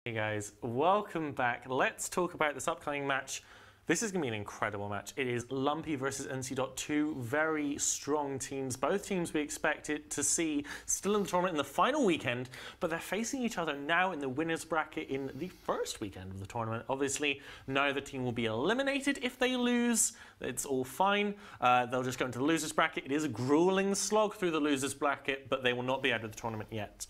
Hey guys, welcome back. Let's talk about this upcoming match. This is going to be an incredible match. It is Lumpy versus NC. Two very strong teams. Both teams we expected to see still in the tournament in the final weekend, but they're facing each other now in the winner's bracket in the first weekend of the tournament. Obviously, neither team will be eliminated if they lose. It's all fine. They'll just go into the loser's bracket. It is a grueling slog through the loser's bracket, but they will not be out of the tournament yet.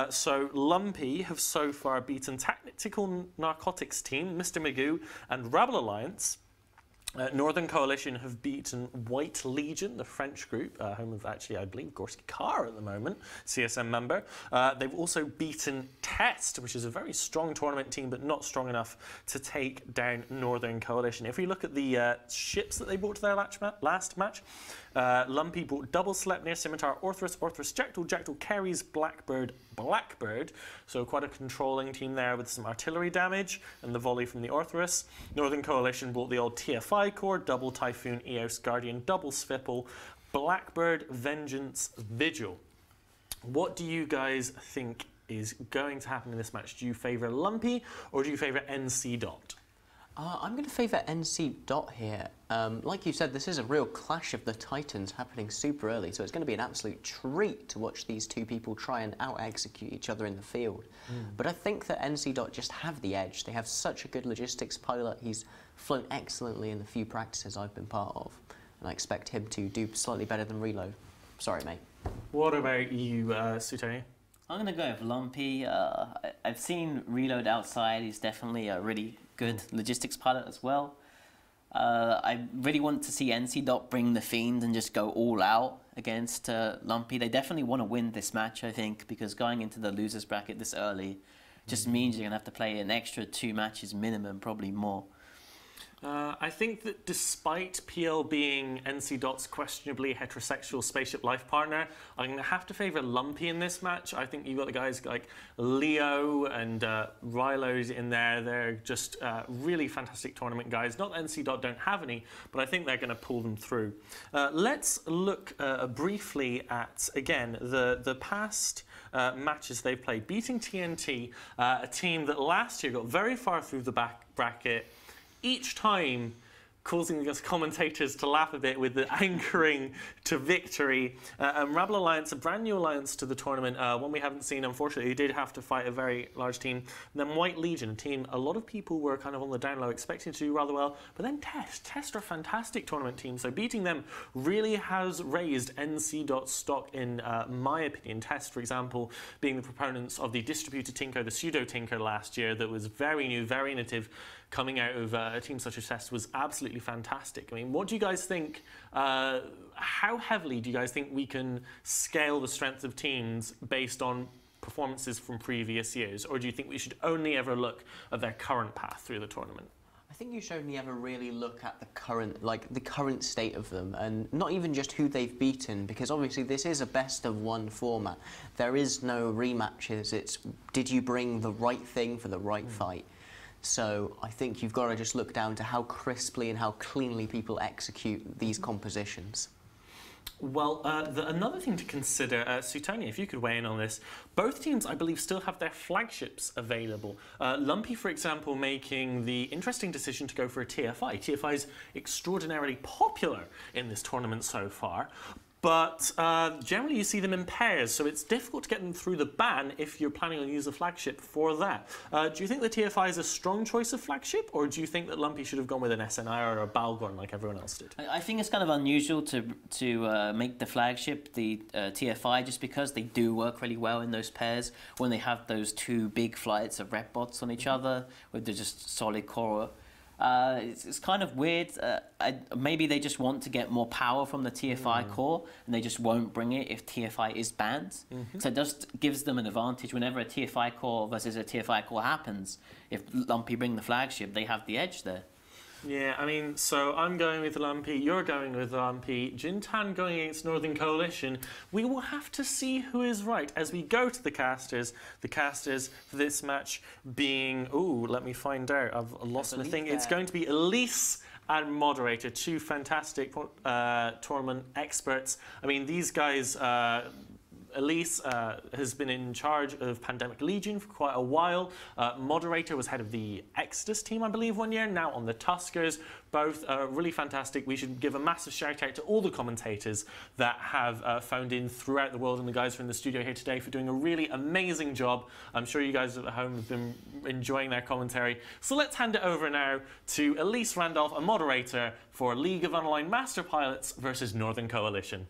So Lumpy have so far beaten Tactical Narcotics team, Mr. Magoo, and Rebel Alliance. Northern Coalition have beaten White Legion, the French group, home of actually, I believe, Gorski Carr at the moment, CSM member. They've also beaten Test, which is a very strong tournament team, but not strong enough to take down Northern Coalition. If we look at the ships that they brought to their last match, Lumpy brought Double Sleipnir, Scimitar, Orthrus, Jektal, Keres, Blackbird. So quite a controlling team there with some artillery damage and the volley from the Orthrus. Northern Coalition brought the old TFI core, Double Typhoon, Eos Guardian, Double Svipple, Blackbird, Vengeance, Vigil. What do you guys think is going to happen in this match? Do you favour Lumpy or do you favour NC. I'm going to favour NC. here. Like you said, this is a real clash of the titans happening super early, so it's going to be an absolute treat to watch these two people try and out-execute each other in the field. But I think that NC. just have the edge. They have such a good logistics pilot. He's flown excellently in the few practices I've been part of, and I expect him to do slightly better than Reload. Sorry, mate. What about you, Sutoni? I'm going to go with Lumpy. I've seen Reload outside. He's definitely a really good logistics pilot as well. I really want to see NC. bring the Fiend and just go all out against Lumpy. They definitely want to win this match, I think, because going into the loser's bracket this early just means you're going to have to play an extra 2 matches minimum, probably more. I think that despite PL being NC.'s questionably heterosexual spaceship life partner, I'm going to have to favour Lumpy in this match. I think you've got the guys like Leo and Rylo's in there. They're just really fantastic tournament guys. Not that NC. don't have any, but I think they're going to pull them through. Let's look briefly at, again, the past matches they've played. Beating TNT, a team that last year got very far through the bracket, each time causing us commentators to laugh a bit with the anchoring to victory. And Rebel Alliance, a brand new alliance to the tournament, one we haven't seen, unfortunately. They did have to fight a very large team. And then White Legion, a team a lot of people were kind of on the down low, expecting to do rather well. But then Test are a fantastic tournament team, so beating them really has raised NC. stock in my opinion. Test, for example, being the proponents of the distributed Tinker, the pseudo Tinker last year that was very new, very innovative, coming out of a team such as Test was absolutely fantastic. I mean, what do you guys think, how heavily do you guys think we can scale the strength of teams based on performances from previous years? Or do you think we should only ever look at their current path through the tournament? I think you should only ever really look at the current state of them, and not even just who they've beaten, because obviously this is a best-of-1 format. There is no rematches. It's did you bring the right thing for the right fight? So I think you've got to just look down to how crisply and how cleanly people execute these compositions. Well, another thing to consider, Sutoni, if you could weigh in on this, both teams, I believe, still have their flagships available. Lumpy, for example, making the interesting decision to go for a TFI. TFI is extraordinarily popular in this tournament so far. But generally you see them in pairs, so it's difficult to get them through the ban if you're planning on using a flagship for that. Do you think the TFI is a strong choice of flagship, or do you think that Lumpy should have gone with an SNI or a Balgorn like everyone else did? I think it's kind of unusual to make the flagship the TFI, just because they do work really well in those pairs when they have those 2 big flights of rep bots on each other with the just solid core. It's kind of weird. Maybe they just want to get more power from the TFI core, and they just won't bring it if TFI is banned. So it just gives them an advantage whenever a TFI core versus a TFI core happens. If Lumpy bring the flagship, they have the edge there. Yeah, I mean, so I'm going with Lumpy, you're going with Lumpy, Jintan going against Northern Coalition. We will have to see who is right as we go to the casters. The casters for this match being, ooh, let me find out, I've lost the thing. It's going to be Elise and Moderator, 2 fantastic tournament experts. I mean, these guys Elise has been in charge of Pandemic Legion for quite a while. Moderator was head of the Exodus team, I believe, one year, now on the Tuskers. Both really fantastic. We should give a massive shout out to all the commentators that have phoned in throughout the world, and the guys who are in the studio here today for doing a really amazing job. I'm sure you guys at home have been enjoying their commentary. So let's hand it over now to Elise Randolph, a moderator for League of Online Master Pilots versus Northern Coalition.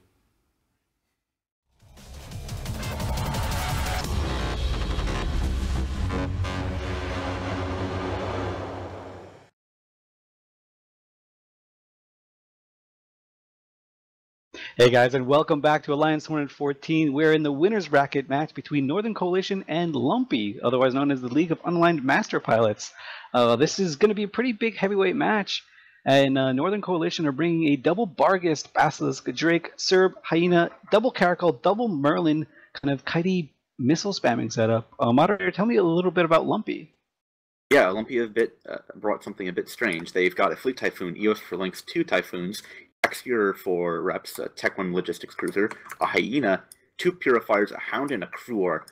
Hey guys, and welcome back to Alliance 114. We're in the winner's bracket match between Northern Coalition and Lumpy, otherwise known as the League of Unaligned Master Pilots. This is going to be a pretty big heavyweight match, and Northern Coalition are bringing a double Barghest, Basilisk, Drake, Serb, Hyena, double Caracal, double Merlin, kind of kitey missile spamming setup. Moderator, tell me a little bit about Lumpy. Yeah, Lumpy a bit brought something a bit strange. They've got a Fleet Typhoon, EOS for Lynx, 2 Typhoons, Executor for Reps, a Tech 1 Logistics Cruiser, a Hyena, 2 Purifiers, a Hound, and a Cruor.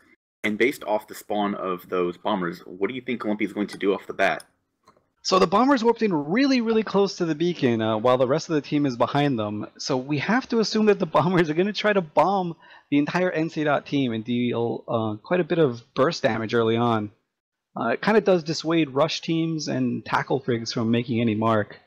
And based off the spawn of those bombers, what do you think Lumpy is going to do off the bat? So the bombers warped in really, really close to the beacon while the rest of the team is behind them. So we have to assume that the bombers are going to try to bomb the entire NC team and deal quite a bit of burst damage early on. It kind of does dissuade rush teams and tackle frigs from making any mark.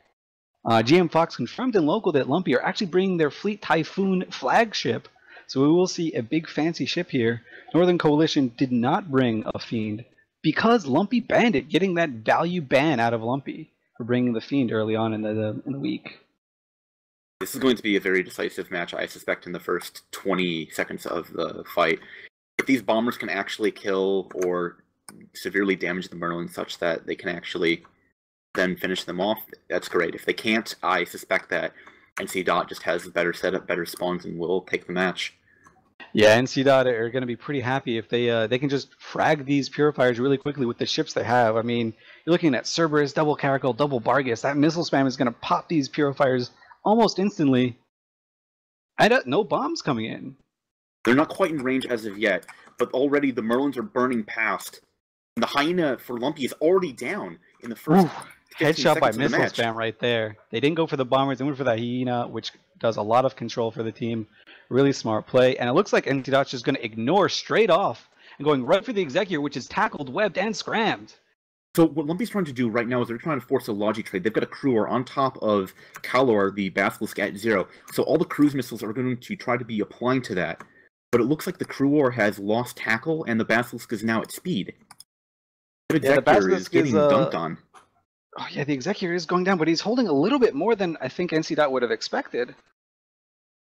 GM Fox confirmed in local that Lumpy are actually bringing their Fleet Typhoon flagship, so we will see a big fancy ship here. Northern Coalition did not bring a Fiend because Lumpy banned it, getting that value ban out of Lumpy for bringing the Fiend early on in the week. This is going to be a very decisive match, I suspect, in the first 20 seconds of the fight. If these bombers can actually kill or severely damage the Merlin such that they can actually then finish them off, that's great. If they can't, I suspect that NC Dot just has a better setup, better spawns, and will take the match. Yeah, NC Dot are going to be pretty happy if they can just frag these Purifiers really quickly with the ships they have. I mean, you're looking at Cerberus, double Caracal, double Barghest. That missile spam is going to pop these Purifiers almost instantly. And no bombs coming in. They're not quite in range as of yet, but already the Merlins are burning past. And the Hyena for Lumpy is already down in the first... Headshot by missile spam right there. They didn't go for the bombers, they went for the Hyena, which does a lot of control for the team. Really smart play. And it looks like NC Dot's just going to ignore straight off and going right for the Executor, which is tackled, webbed, and scrammed. So what Lumpy's trying to do right now is they're trying to force a Logi trade. They've got a Cruor on top of Kalor, the Basilisk, at 0. So all the cruise missiles are going to try to be applying to that. But it looks like the Cruor has lost tackle, and the Basilisk is now at speed. The Executor is getting dunked on. Oh yeah, the Executor is going down, but he's holding a little bit more than I think NC Dot would have expected.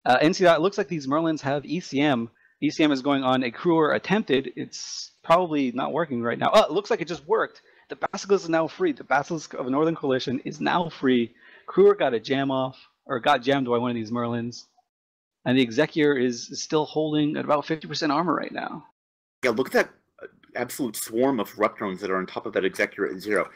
NC Dot, looks like these Merlins have ECM. ECM is going on a Cruor attempted. It's probably not working right now. Oh, it looks like it just worked. The Basilisk is now free. The Basilisk of Northern Coalition is now free. Cruor got a jam off, or got jammed by one of these Merlins. And the Executor is still holding at about 50% armor right now. Yeah, look at that absolute swarm of Ruck drones that are on top of that Executor at 0.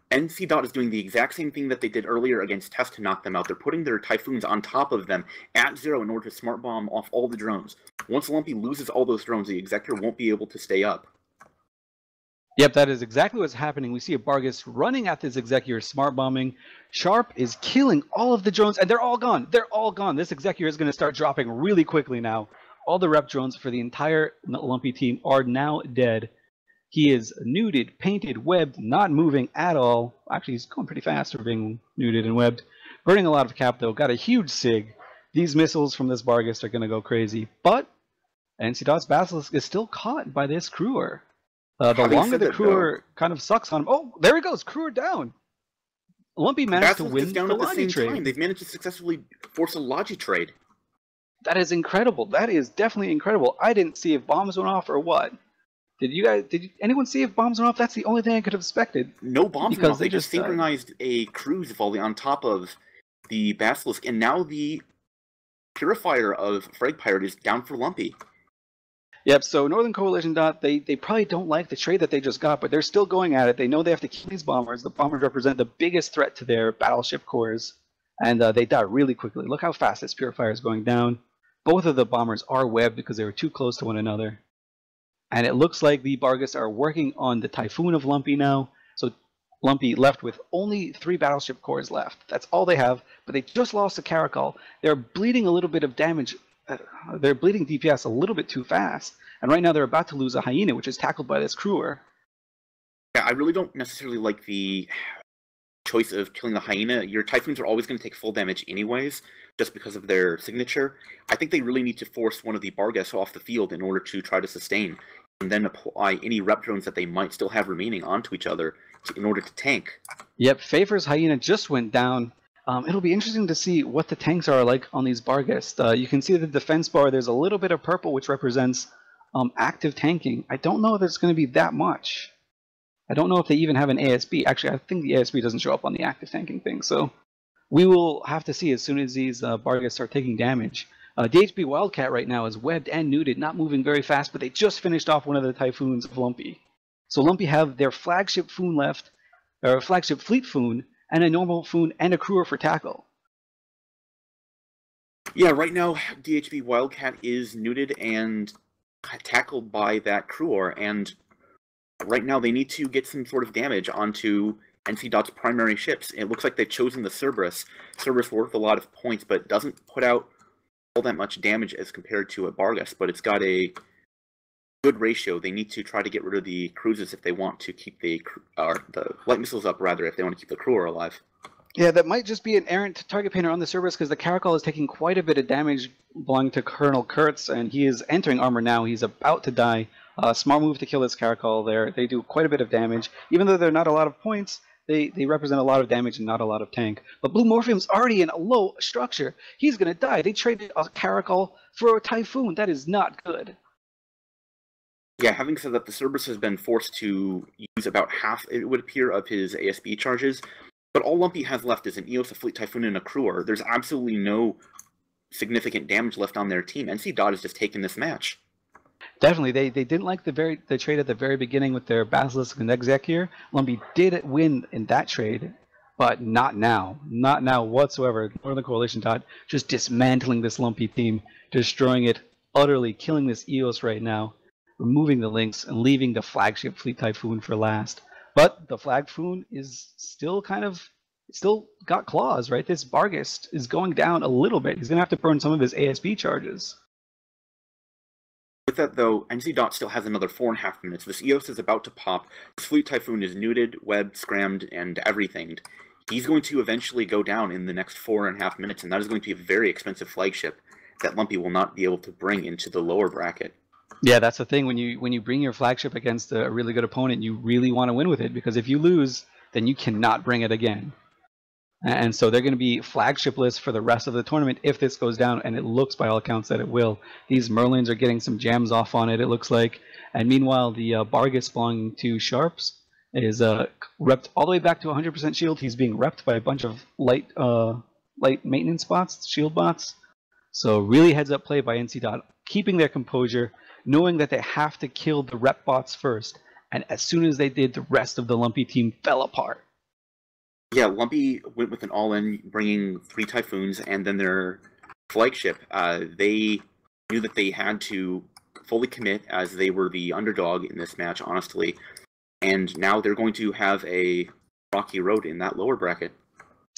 NC Dot is doing the exact same thing that they did earlier against Test to knock them out. They're putting their Typhoons on top of them at 0 in order to smart bomb off all the drones. Once Lumpy loses all those drones, the Executor won't be able to stay up. Yep, that is exactly what's happening. We see a Barghest running at this Executor, smart bombing. Sharp is killing all of the drones, and they're all gone. They're all gone. This Executor is going to start dropping really quickly now. All the rep drones for the entire Lumpy team are now dead. He is nuded, painted, webbed, not moving at all. Actually, he's going pretty fast for being nuded and webbed. Burning a lot of cap, though. Got a huge SIG. These missiles from this Barghest are going to go crazy. But NC Dot's Basilisk is still caught by this Cruor. The longer the Cruor kind of sucks on him. Oh, there he goes. Cruor down. Lumpy managed to win the Logi trade. They've managed to successfully force a Logi trade. That is incredible. That is definitely incredible. I didn't see if bombs went off or what. Did anyone see if bombs went off? That's the only thing I could have expected. No bombs went off. They just synchronized a cruise volley on top of the Basilisk, and now the Purifier of Frag Pirate is down for Lumpy. Yep, so Northern Coalition Dot, they probably don't like the trade that they just got, but they're still going at it. They know they have to kill these bombers. The bombers represent the biggest threat to their battleship cores, and they die really quickly. Look how fast this Purifier is going down. both of the bombers are webbed because they were too close to one another. And it looks like the Bargus are working on the Typhoon of Lumpy now. So Lumpy left with only 3 battleship cores left. That's all they have, but they just lost a Caracal. They're bleeding a little bit of damage. They're bleeding DPS a little bit too fast. And right now they're about to lose a Hyena, which is tackled by this Crewer. Yeah, I really don't necessarily like the choice of killing the Hyena. Your Typhoons are always going to take full damage anyways, just because of their signature. I think they really need to force one of the Bargus off the field in order to try to sustain, and then apply any rep drones that they might still have remaining onto each other in order to tank. Yep, Favor's Hyena just went down. It'll be interesting to see what the tanks are like on these Bargus. You can see the defense bar, there's a little bit of purple, which represents active tanking. I don't know if it's going to be that much. I don't know if they even have an ASB. Actually, I think the ASB doesn't show up on the active tanking thing, so we will have to see as soon as these Bargus start taking damage. DHB Wildcat right now is webbed and nuded, not moving very fast, but they just finished off one of the Typhoons of Lumpy. So Lumpy have their flagship Foon left, or flagship Fleet Foon, and a normal Foon and a Crewer for tackle. Yeah, right now DHB Wildcat is nuded and tackled by that Crewer, and right now they need to get some sort of damage onto NC Dot's primary ships. It looks like they've chosen the Cerberus. Cerberus worth a lot of points, but doesn't put out all that much damage as compared to a Bargus, but it's got a good ratio. They need to try to get rid of the cruises if they want to keep the light missiles up, rather, if they want to keep the Crewer alive. Yeah, that might just be an errant target painter on the Cerberus because the Caracal is taking quite a bit of damage belonging to Colonel Kurtz, and he is entering armor now. He's about to die. Smart move to kill this Caracal there. They do quite a bit of damage. Even though they're not a lot of points, they represent a lot of damage and not a lot of tank. But Blue Morphium's already in a low structure. He's going to die. They traded a Caracal for a Typhoon. That is not good. Yeah, having said that, the Cerberus has been forced to use about half, it would appear, of his ASB charges. But all Lumpy has left is an EOS, a Fleet Typhoon, and a Crewer. There's absolutely no significant damage left on their team. NC Dot has just taken this match. Definitely, they didn't like the trade at the very beginning with their Basilisk and Executor. Lumpy did win in that trade, but not now. Not now whatsoever. Northern Coalition Dot just dismantling this Lumpy team, destroying it utterly, killing this EOS right now, removing the links and leaving the flagship Fleet Typhoon for last. But the Flag Foon is still still got claws, right? This Bargus is going down a little bit. He's going to have to burn some of his ASB charges. With that, though, NC Dot still has another 4.5 minutes. This EOS is about to pop. This Fleet Typhoon is nuded, webbed, scrammed, and everything. He's going to eventually go down in the next 4.5 minutes, and that is going to be a very expensive flagship that Lumpy will not be able to bring into the lower bracket. Yeah, that's the thing. When you bring your flagship against a really good opponent, you really want to win with it, because if you lose, then you cannot bring it again. And so they're going to be flagshipless for the rest of the tournament if this goes down, and it looks by all accounts that it will. These Merlins are getting some jams off on it, it looks like. And meanwhile, the Bargus belonging to Sharps is repped all the way back to 100% shield. He's being repped by a bunch of light maintenance bots, shield bots. So really heads up play by NC Dot, keeping their composure, knowing that they have to kill the rep bots first. And as soon as they did, the rest of the Lumpy team fell apart. Yeah, Lumpy went with an all-in, bringing 3 Typhoons and then their flagship. They knew that they had to fully commit, as they were the underdog in this match, honestly. And now they're going to have a rocky road in that lower bracket.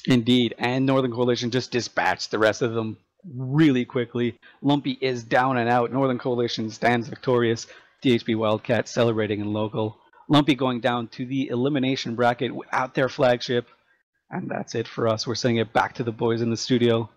Indeed, and Northern Coalition just dispatched the rest of them really quickly. Lumpy is down and out. Northern Coalition stands victorious. DHB Wildcat celebrating in local. Lumpy going down to the elimination bracket without their flagship. And that's it for us. We're sending it back to the boys in the studio.